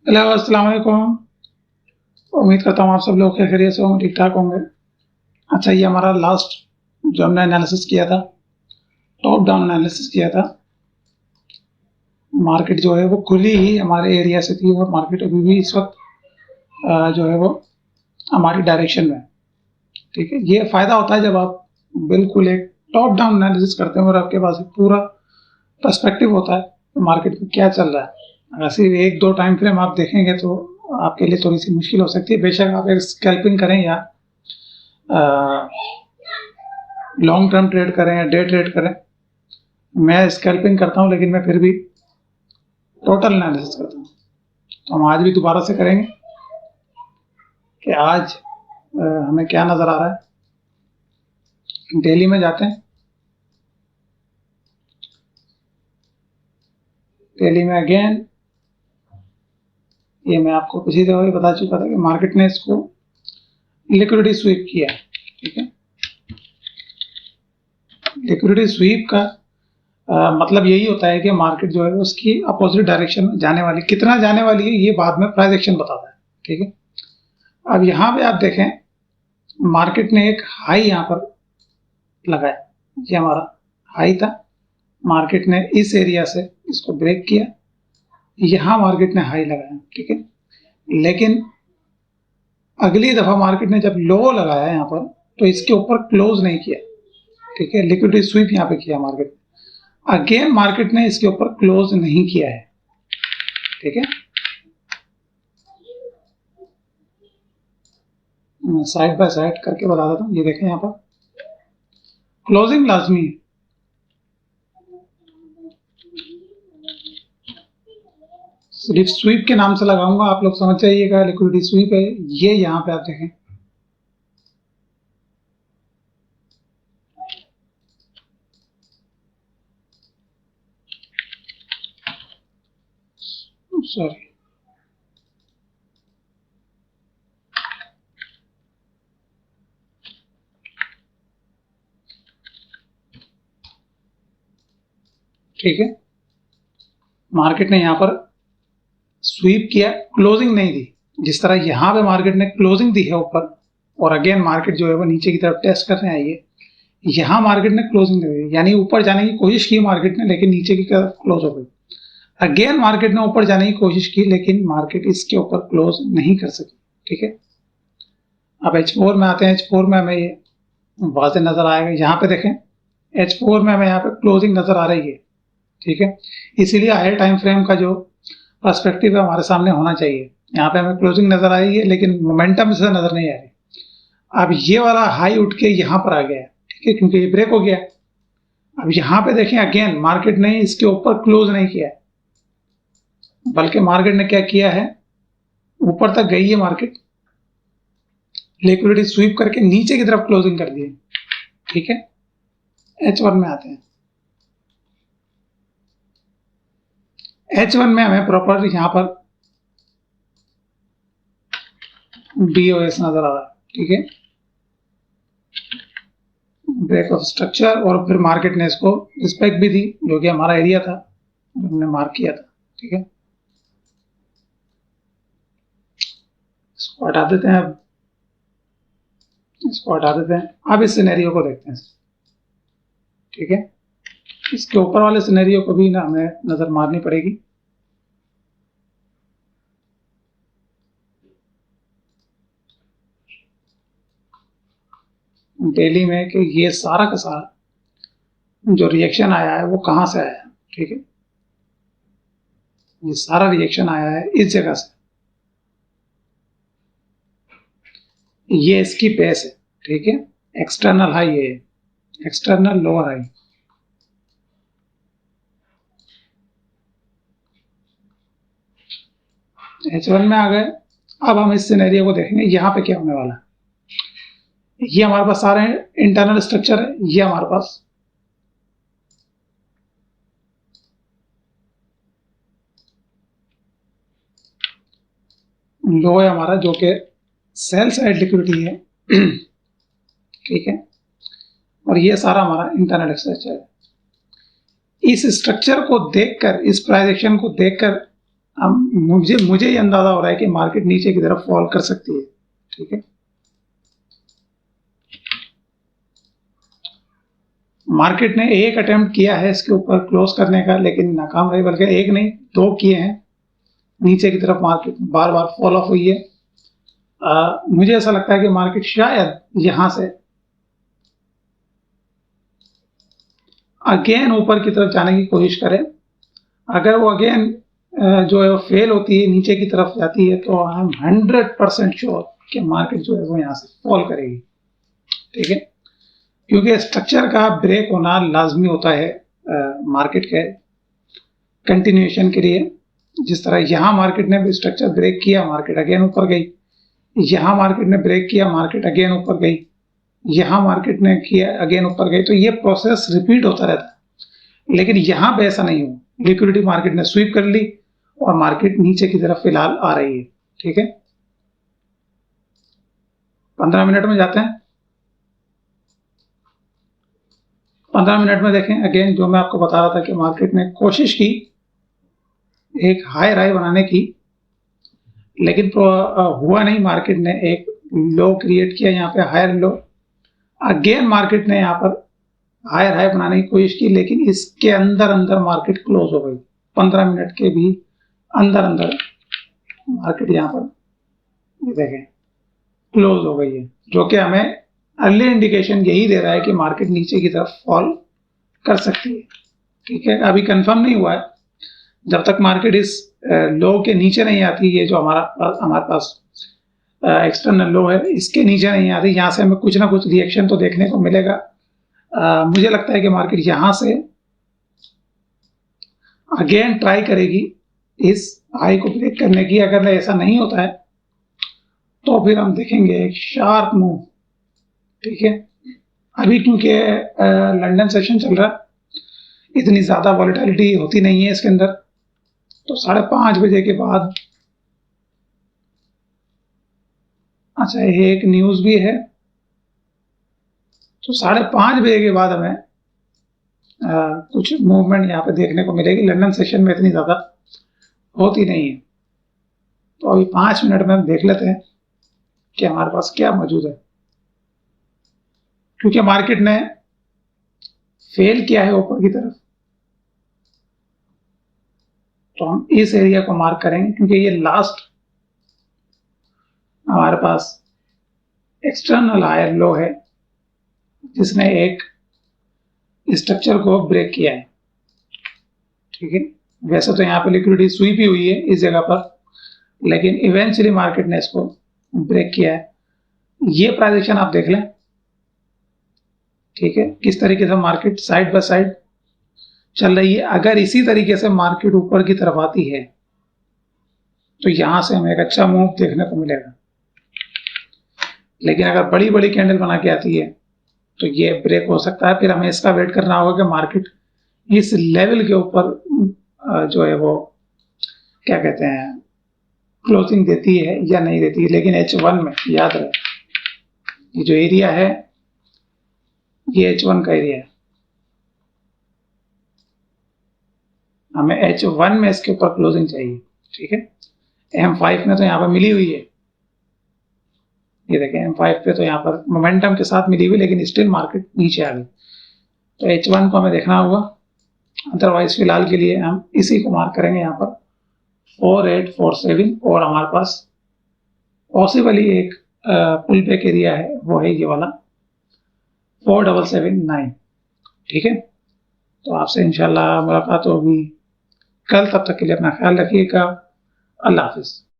Hello, अस्सलाम वालेकुम। उम्मीद करता हूँ आप सब लोग खैरियत से होंगे, ठीक-ठाक होंगे। अच्छा, ये हमारा लास्ट जो हमने एनालिसिस किया था, टॉप डाउन एनालिसिस किया था। मार्केट जो है वो खुली ही हमारे एरिया से थी और मार्केट अभी भी इस वक़्त जो है वो हमारी डायरेक्शन में है, ठीक है? ये फ़ायदा होता है जब आप बिल्कुल एक टॉप डाउन एनालिसिस करते हैं और आपके पास एक पूरा पर्सपेक्टिव होता है, कि मार्केट में क्या चल रहा है। ऐसे 1-2 टाइम फ्रेम आप देखेंगे तो आपके लिए थोड़ी-सी मुश्किल हो सकती है। बेशक आप एक स्कैल्पिंग करें या लॉन्ग टर्म ट्रेड करें या डे ट्रेड करें। मैं स्कैल्पिंग करता हूँ लेकिन मैं फिर भी टोटल एनालिसिस करता हूँ। तो हम आज भी दोबारा से करेंगे कि आज हमें क्या नज़र आ रहा है। डेली में जाते हैं। डेली में अगेन ये मैं आपको पिछली दफ़ा भी बता चुका था कि मार्केट ने इसको लिक्विडिटी स्वीप किया है, ठीक है? लिक्विडिटी स्वीप का मतलब यही होता है कि मार्केट जो है उसकी अपोजिट डायरेक्शन में जाने वाली, कितना जाने वाली है ये बाद में प्राइस एक्शन बताता है, ठीक है? अब यहाँ पे आप देखें, मार्केट ने एक हाई यहाँ पर लगाया, ये हमारा हाई था। मार्केट ने इस एरिया से इसको ब्रेक किया, यहाँ मार्केट ने हाई लगाया, ठीक है? लेकिन अगली दफा मार्केट ने जब लो लगाया यहाँ पर तो इसके ऊपर क्लोज नहीं किया, ठीक है? लिक्विडिटी स्वीप यहाँ पे किया मार्केट। अगेन मार्केट ने इसके ऊपर क्लोज नहीं किया है, ठीक है? मैं साइड बाय साइड करके बता देता हूँ। ये देखें यहाँ पर क्लोजिंग लाजमी है। सिर्फ स्वीप के नाम से लगाऊंगा, आप लोग समझ जाइएगा लिक्विडिटी स्वीप है ये। यहाँ पे आप देखें, सॉरी, ठीक है? मार्केट ने यहाँ पर स्वीप किया, क्लोजिंग नहीं दी। जिस तरह यहाँ पे मार्केट ने क्लोजिंग दी है ऊपर और अगेन मार्केट जो है वो नीचे की तरफ टेस्ट करने आई है, यहाँ मार्केट ने क्लोजिंग दे दी, यानी ऊपर जाने की कोशिश की मार्केट ने लेकिन नीचे की तरफ क्लोज हो गई। अगेन मार्केट ने ऊपर जाने की कोशिश की लेकिन मार्केट इसके ऊपर क्लोज नहीं कर सकी, ठीक है? अब H4 में आते हैं। H4 में हमें ये वाज़ेह नजर आएगा। यहाँ पे देखें, H4 में हमें यहाँ पे क्लोजिंग नजर आ रही है, ठीक है? इसीलिए हायर टाइम फ्रेम का जो पर्सपेक्टिव है हमारे सामने होना चाहिए। यहाँ पे हमें क्लोजिंग नजर आ रही है लेकिन मोमेंटम से नजर नहीं आ रही। अब ये वाला हाई उठ के यहाँ पर आ गया है, ठीक है? क्योंकि ये ब्रेक हो गया। अब यहाँ पे देखें, अगेन मार्केट ने इसके ऊपर क्लोज नहीं किया है, बल्कि मार्केट ने क्या किया है, ऊपर तक गई है मार्केट, लिक्विडिटी स्वीप करके नीचे की तरफ क्लोजिंग कर दी है, ठीक है? H1 में आते हैं। H1 में हमें प्रॉपर यहाँ पर BOS नजर आ रहा है, ठीक है? ब्रेक ऑफ स्ट्रक्चर, और फिर मार्केट ने इसको रिस्पेक्ट भी दी, जो कि हमारा एरिया था, हमने मार्क किया था, ठीक है? इसको हटा देते हैं। अब इसको हटा देते हैं। अब इस सिनेरियो को देखते हैं, ठीक है? इसके ऊपर वाले सिनेरियो को भी ना हमें नजर मारनी पड़ेगी। डेली में कि ये सारा का सारा जो रिएक्शन आया है वो कहां से आया है, ठीक है? ये सारा रिएक्शन आया है इस जगह से। ये इसकी बेस है, ठीक है? एक्सटर्नल हाई है, एक्सटर्नल लोअर हाई। H1 में आ गए। अब हम इस सिनेरियो को देखेंगे, यहाँ पे क्या होने वाला है। ये हमारे पास सारे इंटरनल स्ट्रक्चर है। ये हमारे पास लो है हमारा, जो कि सेल साइड लिक्विडिटी है, ठीक है? और ये सारा हमारा इंटरनल स्ट्रक्चर है। इस स्ट्रक्चर को देखकर, इस प्राइस एक्शन को देखकर अब मुझे ये अंदाजा हो रहा है कि मार्केट नीचे की तरफ फॉल कर सकती है। ठीक है, मार्केट ने एक अटेम्प्ट किया है इसके ऊपर क्लोज करने का, लेकिन नाकाम रही, बल्कि एक नहीं 2 किए हैं। नीचे की तरफ market bar bar fall of हुई है। मुझे ऐसा लगता है कि मार्केट शायद यहां से अगेन ऊपर की तरफ जाने की कोशिश करे। अगर वो अगेन जो है वो फेल होती है, नीचे की तरफ जाती है, तो आई एम 100% श्योर कि मार्केट जो है वो यहाँ से फॉल करेगी। ठीक है, क्योंकि स्ट्रक्चर का ब्रेक होना लाजमी होता है मार्केट के कंटिन्यूएशन के लिए। जिस तरह यहाँ मार्केट ने भी स्ट्रक्चर ब्रेक किया, मार्केट अगेन ऊपर गई। यहाँ मार्केट ने ब्रेक किया, मार्केट अगेन ऊपर गई। यहाँ मार्केट ने किया, अगेन ऊपर गई। तो ये प्रोसेस रिपीट होता रहता है, लेकिन यहाँ पे ऐसा नहीं हो। लिक्विडिटी मार्केट ने स्वीप कर ली और मार्केट नीचे की तरफ फिलहाल आ रही है। ठीक है, 15 मिनट में जाते हैं। 15 मिनट में देखें, अगेन जो मैं आपको बता रहा था कि मार्केट ने कोशिश की एक हायर हाई बनाने की, लेकिन हुआ नहीं। मार्केट ने एक लो क्रिएट किया यहाँ पे, हायर लो। अगेन मार्केट ने यहाँ पर हायर हाई बनाने की कोशिश की, लेकिन इसके अंदर अंदर मार्केट क्लोज हो गई। 15 मिनट के भी अंदर अंदर मार्केट यहाँ पर ये देखें क्लोज हो गई है, जो कि हमें अर्ली इंडिकेशन यही दे रहा है कि मार्केट नीचे की तरफ फॉल कर सकती है। ठीक है, अभी कंफर्म नहीं हुआ है। जब तक मार्केट इस लो के नीचे नहीं आती, ये जो हमारे पास एक्सटर्नल लो है, इसके नीचे नहीं आती, यहाँ से हमें कुछ ना कुछ रिएक्शन तो देखने को मिलेगा। मुझे लगता है कि मार्केट यहाँ से अगेन ट्राई करेगी इस हाई को ब्रेक करने की। अगर ऐसा नहीं होता है तो फिर हम देखेंगे एक शार्प मूव। ठीक है, अभी क्योंकि लंदन सेशन चल रहा है, इतनी ज्यादा वॉलेटिलिटी होती नहीं है इसके अंदर, तो 5:30 बजे के बाद, अच्छा एक न्यूज भी है, तो 5:30 बजे के बाद हमें कुछ मूवमेंट यहाँ पे देखने को मिलेगी। लंदन सेशन में इतनी ज्यादा होती नहीं है। तो अभी 5 मिनट में हम देख लेते हैं कि हमारे पास क्या मौजूद है। क्योंकि मार्केट ने फेल किया है ऊपर की तरफ, तो हम इस एरिया को मार्क करेंगे, क्योंकि ये लास्ट हमारे पास एक्सटर्नल हायर लो है जिसने एक स्ट्रक्चर को ब्रेक किया है। ठीक है, वैसे तो यहाँ पे लिक्विडिटी स्वीप ही हुई है इस जगह पर, लेकिन इवेंचुअली मार्केट ने इसको ब्रेक किया है। ये प्राइजेक्शन आप देख लें। ठीक है, किस तरीके से मार्केट साइड बाय साइड चल रही है। अगर इसी तरीके से मार्केट ऊपर की तरफ आती है तो यहां से हमें एक अच्छा मूव देखने को मिलेगा, लेकिन अगर बड़ी बड़ी कैंडल बना के आती है तो ये ब्रेक हो सकता है। फिर हमें इसका वेट करना होगा कि मार्केट इस लेवल के ऊपर जो है वो क्या कहते हैं क्लोजिंग देती है या नहीं देती है। लेकिन H1 में याद रहे, ये जो एरिया है ये H1 का एरिया है। हमें H1 में इसके ऊपर क्लोजिंग चाहिए। ठीक है, M5 में तो यहाँ पर मिली हुई है, ये देखें M5 पे तो यहाँ पर मोमेंटम के साथ मिली हुई, लेकिन स्टिल मार्केट नीचे आ गई। तो H1 को हमें देखना होगा। अदरवाइज फिलहाल के लिए हम इसी को मार्क करेंगे यहाँ पर 4847, और हमारे पास पॉसिबली एक पुल बैक एरिया है, वो है ये वाला 4779। ठीक है, तो आपसे इंशाल्लाह मुलाकात होगी कल। तब तक के लिए अपना ख्याल रखिएगा। अल्लाह हाफिज।